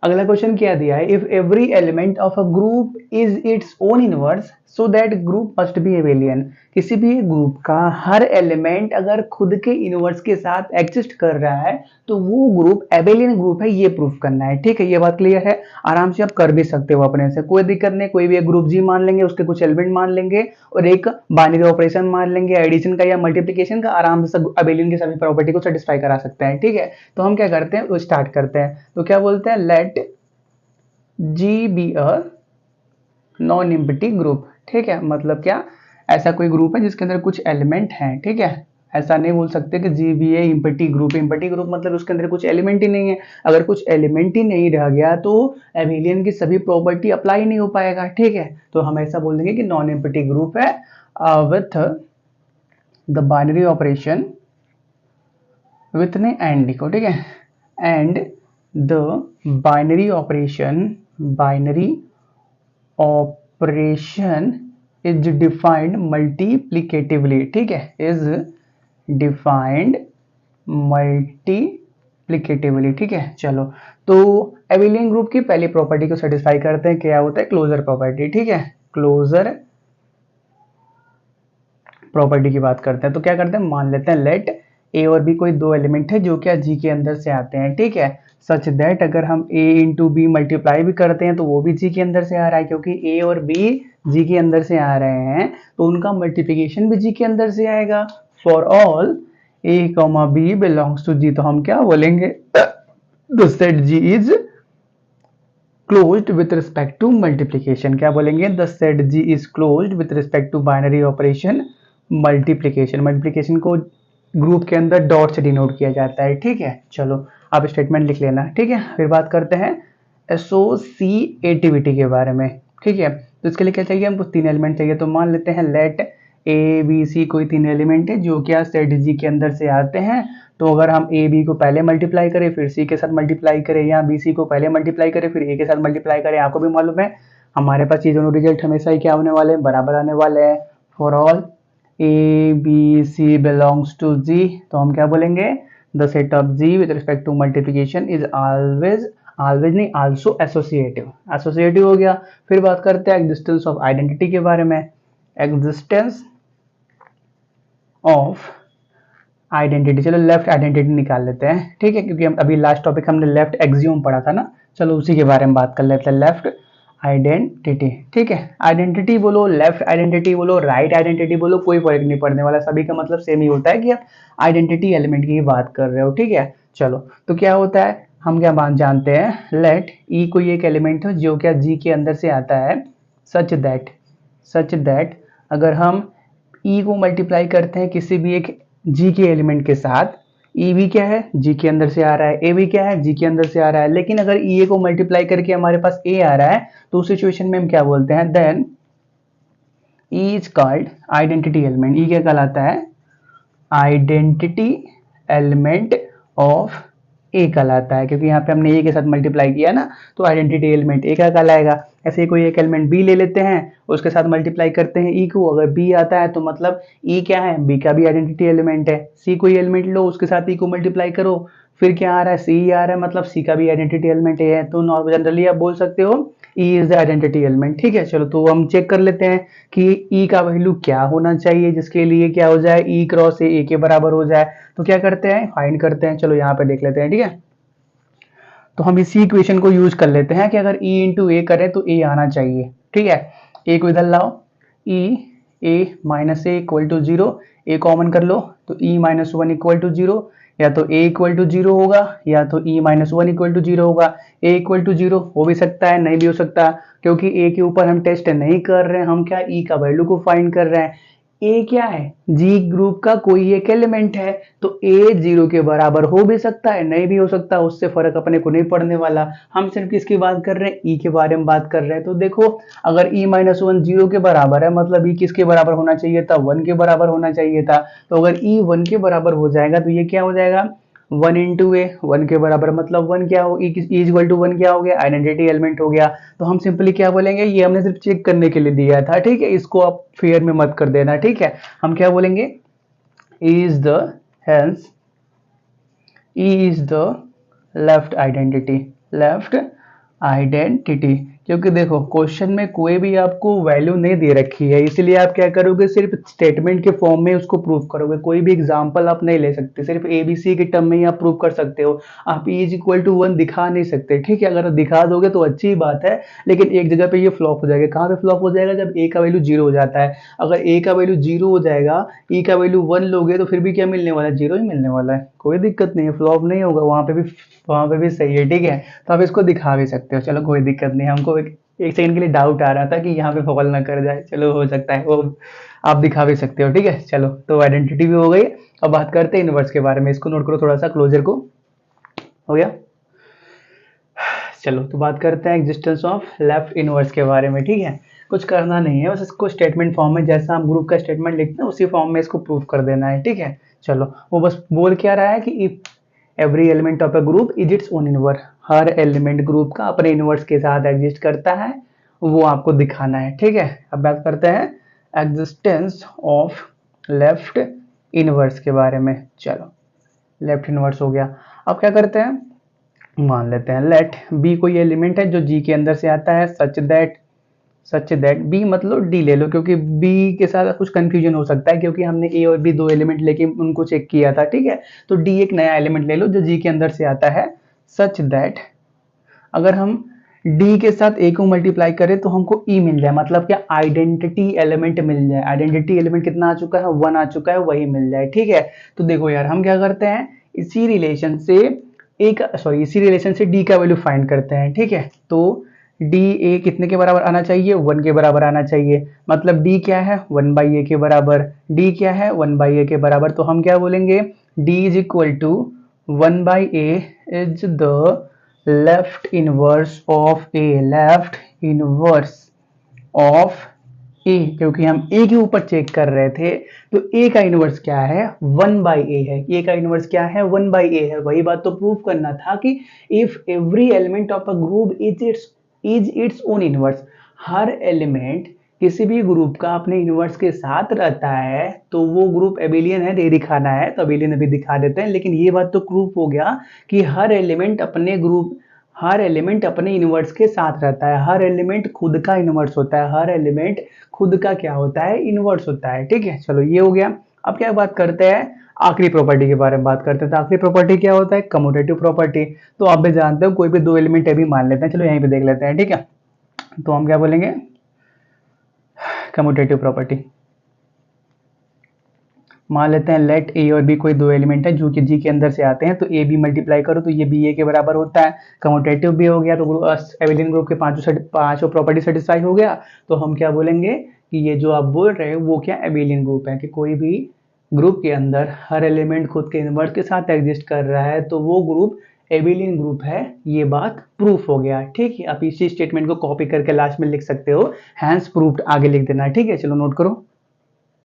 अगला क्वेश्चन क्या दिया है, if every element of a group is its own inverse so that group must be Abelian. किसी भी ग्रुप का हर एलिमेंट अगर खुद के इनवर्स के साथ एग्जिस्ट कर रहा है तो वो ग्रुप एबेलियन ग्रुप है, ये प्रूफ करना है। ठीक है, ये बात क्लियर है, आराम से आप कर भी सकते हो अपने से, कोई दिक्कत नहीं। कोई भी एक ग्रुप जी मान लेंगे, उसके कुछ एलिमेंट मान लेंगे और एक बाइनरी ऑपरेशन मान लेंगे, एडिशन का या मल्टीप्लिकेशन का, आराम से एबेलियन की सभी प्रॉपर्टी को सेटिस्फाई करा सकते हैं। ठीक है, तो हम क्या करते हैं, वो स्टार्ट करते हैं। तो क्या बोलते हैं, let G be a non empty group. ठीक है, मतलब क्या, ऐसा कोई ग्रुप है जिसके अंदर कुछ एलिमेंट हैं। ठीक है, ऐसा नहीं बोल सकते कि जी बी ए इम्पटी ग्रुप। इम्पटी ग्रुप मतलब उसके अंदर कुछ एलिमेंट ही नहीं है। अगर कुछ एलिमेंट ही नहीं रह गया तो एबेलियन की सभी प्रॉपर्टी अप्लाई नहीं हो पाएगा। ठीक है, तो हम ऐसा बोल देंगे कि नॉन एम्प्टी ग्रुप है with the binary operation, with ने एंड लिखो। ठीक है, and the binary operation, binary operation is defined multiplicatively. ठीक है, इज डिफाइंड मल्टीप्लिकेटिवली। ठीक है, चलो, तो एबेलियन ग्रुप की पहली प्रॉपर्टी को सेटिस्फाई करते हैं, क्या होता है, क्लोजर प्रॉपर्टी। ठीक है, क्लोजर प्रॉपर्टी की बात करते हैं। तो क्या करते हैं, मान लेते हैं लेट ए और बी कोई दो एलिमेंट है जो क्या जी के अंदर से आते हैं। ठीक है, सच दैट अगर हम ए इंटू बी मल्टीप्लाई भी करते हैं तो वो भी जी के अंदर से आ रहा है, क्योंकि ए और बी जी के अंदर से आ रहे हैं तो उनका मल्टीप्लिकेशन भी जी के अंदर से आएगा। For all A comma B belongs to G, तो हम क्या बोलेंगे, the set G is closed with respect to multiplication. क्या बोलेंगे, the set G is closed with respect to binary operation multiplication. Multiplication को ग्रुप के अंदर डॉट से डिनोट किया जाता है। ठीक है, चलो आप स्टेटमेंट लिख लेना। ठीक है, फिर बात करते हैं एसोसिएटिविटी के बारे में। ठीक है, तो इसके लिए क्या चाहिए, हमको तीन एलिमेंट चाहिए। तो मान लेते हैं लेट ए बी सी कोई तीन एलिमेंट है जो क्या सेट जी के अंदर से आते हैं। तो अगर हम ए बी को पहले मल्टीप्लाई करें फिर सी के साथ मल्टीप्लाई करें, या बी सी को पहले मल्टीप्लाई करें फिर ए के साथ मल्टीप्लाई करें, आपको भी मालूम है हमारे पास ये दोनों रिजल्ट हमेशा ही क्या होने वाले हैं, बराबर आने वाले हैं। For all A B C belongs to G, तो हम क्या बोलेंगे, the set of G with respect to multiplication is always, always नहीं, आल्सो एसोसिएटिव। एसोसिएटिव हो गया। फिर बात करते हैं एग्जिस्टेंस ऑफ आइडेंटिटी के बारे में। एग्जिस्टेंस ऑफ आइडेंटिटी, चलो लेफ्ट आइडेंटिटी निकाल लेते हैं। ठीक है, क्योंकि हम अभी लास्ट टॉपिक हमने लेफ्ट एक्सियोम पढ़ा था ना, चलो उसी के बारे में बात कर लेते हैं, लेफ्ट आइडेंटिटी। ठीक है, आइडेंटिटी बोलो, लेफ्ट आइडेंटिटी बोलो, राइट आइडेंटिटी बोलो, कोई फर्क नहीं पड़ने वाला, सभी का मतलब सेम ही होता है कि आप आइडेंटिटी एलिमेंट की बात कर रहे हो। ठीक है, चलो, तो क्या होता है, हम क्या बात जानते हैं, लेट ई कोई एक एलिमेंट है जो क्या जी के अंदर से आता है, सच दैट अगर हम ई को मल्टीप्लाई करते हैं किसी भी एक जी के एलिमेंट के साथ, ई भी क्या है, जी के अंदर से आ रहा है, ए भी क्या है, जी के अंदर से आ रहा है, लेकिन अगर ई ए को मल्टीप्लाई करके हमारे पास ए आ रहा है तो उस सिचुएशन में हम क्या बोलते हैं, then E is called identity element. E क्या कहलाता है, आइडेंटिटी एलिमेंट ऑफ ए कहलाता है, क्योंकि यहाँ पे हमने ए के साथ मल्टीप्लाई किया ना, तो आइडेंटिटी एलिमेंट ए का कहलाएगा। ऐसे ही कोई एक एलिमेंट बी ले लेते हैं, उसके साथ मल्टीप्लाई करते हैं ई को, अगर बी आता है तो मतलब ई क्या है, बी का भी आइडेंटिटी एलिमेंट है। सी कोई एलिमेंट लो, उसके साथ ई को मल्टीप्लाई करो, फिर क्या आ रहा है, सी आ रहा है, मतलब सी का भी आइडेंटिटी एलिमेंट है। तो नॉर्मल जनरली आप बोल सकते हो E is the identity element. ठीक है, चलो, तो हम चेक कर लेते हैं कि ई का वैल्यू क्या होना चाहिए जिसके लिए क्या हो जाए, ई क्रॉस ए के बराबर हो जाए। तो क्या करते हैं, फाइंड करते हैं। चलो यहाँ पे देख लेते हैं। ठीक है, तो हम इसी इक्वेशन को यूज कर लेते हैं कि अगर e इंटू ए करें तो ए आना चाहिए। ठीक है, ए को इधर लाओ, A minus A equal to zero, A common कर लो तो e minus one equal to zero, या तो a इक्वल टू जीरो होगा या तो e minus one equal to zero होगा। a इक्वल टू जीरो हो भी सकता है, नहीं भी हो सकता, क्योंकि a के ऊपर हम टेस्ट नहीं कर रहे हैं, हम क्या e का वैल्यू को फाइंड कर रहे हैं। ए क्या है, जी ग्रुप का कोई एक एलिमेंट है, तो ए जीरो के बराबर हो भी सकता है, नहीं भी हो सकता, उससे फर्क अपने को नहीं पड़ने वाला। हम सिर्फ किसकी बात कर रहे हैं, ई के बारे में बात कर रहे हैं। तो देखो, अगर ई माइनस वन जीरो के बराबर है मतलब ई किसके बराबर होना चाहिए था, वन के बराबर होना चाहिए था। तो अगर ई वन के बराबर हो जाएगा तो ये क्या हो जाएगा, वन इंटू ए, वन के बराबर मतलब वन क्या हो, इक्वल टू वन क्या हो गया, आइडेंटिटी एलिमेंट हो गया। तो हम सिंपली क्या बोलेंगे, ये हमने सिर्फ चेक करने के लिए दिया था। ठीक है, इसको आप फेयर में मत कर देना। ठीक है, हम क्या बोलेंगे, is the hence E is the left identity, left identity, क्योंकि देखो क्वेश्चन में कोई भी आपको वैल्यू नहीं दे रखी है, इसलिए आप क्या करोगे, सिर्फ स्टेटमेंट के फॉर्म में उसको प्रूव करोगे। कोई भी एग्जांपल आप नहीं ले सकते, सिर्फ एबीसी के टर्म में ही आप प्रूव कर सकते हो। आप ई इज इक्वल टू 1 दिखा नहीं सकते, ठीक है। अगर दिखा दोगे तो अच्छी बात है, लेकिन एक जगह पे ये फ्लॉप हो जाएगा। कहाँ पे फ्लॉप हो जाएगा, जब ए का वैल्यू 0 हो जाता है। अगर ए का वैल्यू 0 हो जाएगा, ई का वैल्यू 1 लोगे तो फिर भी क्या मिलने वाला है, 0 ही मिलने वाला है। कोई दिक्कत नहीं है, फ्लॉप नहीं होगा, वहां पे भी सही है, ठीक है। तो आप इसको दिखा भी सकते हो, चलो कोई दिक्कत नहीं। हमको एक सेकंड के लिए डाउट आ रहा था कि यहाँ पे फॉल ना कर जाए, चलो हो सकता है वो आप दिखा भी सकते हो, ठीक है। चलो तो आइडेंटिटी भी हो गई। अब बात करते हैं इनवर्स के बारे में, इसको नोट करो थोड़ा सा, क्लोजर को हो गया। चलो तो बात करते हैं एग्जिस्टेंस ऑफ लेफ्ट इनवर्स के बारे में, ठीक है। कुछ करना नहीं है, बस इसको स्टेटमेंट फॉर्म में, जैसा हम ग्रुप का स्टेटमेंट लिखते हैं उसी फॉर्म में इसको प्रूव कर देना है, ठीक है। चलो वो बस बोल क्या रहा है कि if every element of A group is its own inverse, her element group का अपने इनवर्स के साथ एग्जिस्ट करता है, वो आपको दिखाना है, ठीक है। अब बात करते हैं एग्जिस्टेंस ऑफ लेफ्ट इनवर्स के बारे में। चलो लेफ्ट इनवर्स हो गया। अब क्या करते हैं, मान लेते हैं लेट बी कोई एलिमेंट है जो जी के अंदर से आता है, सच दैट बी मतलब डी ले लो, क्योंकि बी के साथ कुछ कंफ्यूजन हो सकता है, क्योंकि हमने ए और बी दो एलिमेंट लेके उनको चेक किया था, ठीक है। तो डी एक नया एलिमेंट ले लो जो जी के अंदर से आता है, सच दैट अगर हम डी के साथ ए को मल्टीप्लाई करें तो हमको ई मिल जाए, मतलब क्या आइडेंटिटी एलिमेंट मिल जाए। आइडेंटिटी एलिमेंट कितना आ चुका है, 1 आ चुका है, वही मिल जाए, ठीक है। तो देखो यार हम क्या करते हैं, इसी रिलेशन से इसी रिलेशन से डी का वैल्यू फाइंड करते हैं, ठीक है। तो डी ए कितने के बराबर आना चाहिए, 1 के बराबर आना चाहिए। मतलब डी क्या है, 1 बाई ए के बराबर। डी क्या है, 1 बाई ए के बराबर। तो हम क्या बोलेंगे, D is equal to 1 by A is the left inverse of A, left inverse of A, क्योंकि हम ए के ऊपर चेक कर रहे थे। तो ए का इनवर्स क्या है, 1 बाई ए है। ए का इनवर्स क्या है, 1 बाई ए है। वही बात तो प्रूव करना था कि if every element of a group is its own inverse, her element किसी भी ग्रुप का अपने इनवर्स के साथ रहता है, तो वो ग्रुप एबिलियन है, ये दिखाना है। तो एबिलियन अभी दिखा देते हैं, लेकिन ये बात तो प्रूफ हो गया कि हर एलिमेंट अपने इनवर्स के साथ रहता है। हर एलिमेंट खुद का इनवर्स होता है, हर एलिमेंट खुद का क्या होता है, इनवर्स होता है, ठीक है। चलो ये हो गया। अब क्या बात करते हैं, आखिरी प्रॉपर्टी के बारे में बात करते हैं। तो आखिरी प्रॉपर्टी क्या होता है, कम्यूटेटिव प्रॉपर्टी। तो आप भी जानते हो, कोई भी दो एलिमेंट अभी मान लेते हैं, चलो यहीं पे देख लेते हैं, ठीक है। तो हम क्या बोलेंगे, कम्यूटेटिव प्रॉपर्टी मान लेते हैं लेट ए और बी कोई दो एलिमेंट है जो कि जी के अंदर से आते हैं। तो ए बी मल्टीप्लाई करो तो ये बी ए के बराबर होता है, कम्यूटेटिव भी हो गया। तो एबिलियन ग्रुप के पांचों प्रॉपर्टी सेटिस्फाई हो गया। तो हम क्या बोलेंगे कि ये जो आप बोल रहे हो वो क्या एबिलियन ग्रुप है, कि कोई भी ग्रुप के अंदर हर एलिमेंट खुद के इनवर्स के साथ एग्जिस्ट कर रहा है, तो वो ग्रुप एबिलियन ग्रुप है। ये बात प्रूफ हो गया, ठीक है। आप इसी स्टेटमेंट को कॉपी करके लास्ट में लिख सकते हो, हैंस प्रूफ्ड आगे लिख देना, ठीक है। चलो नोट करो।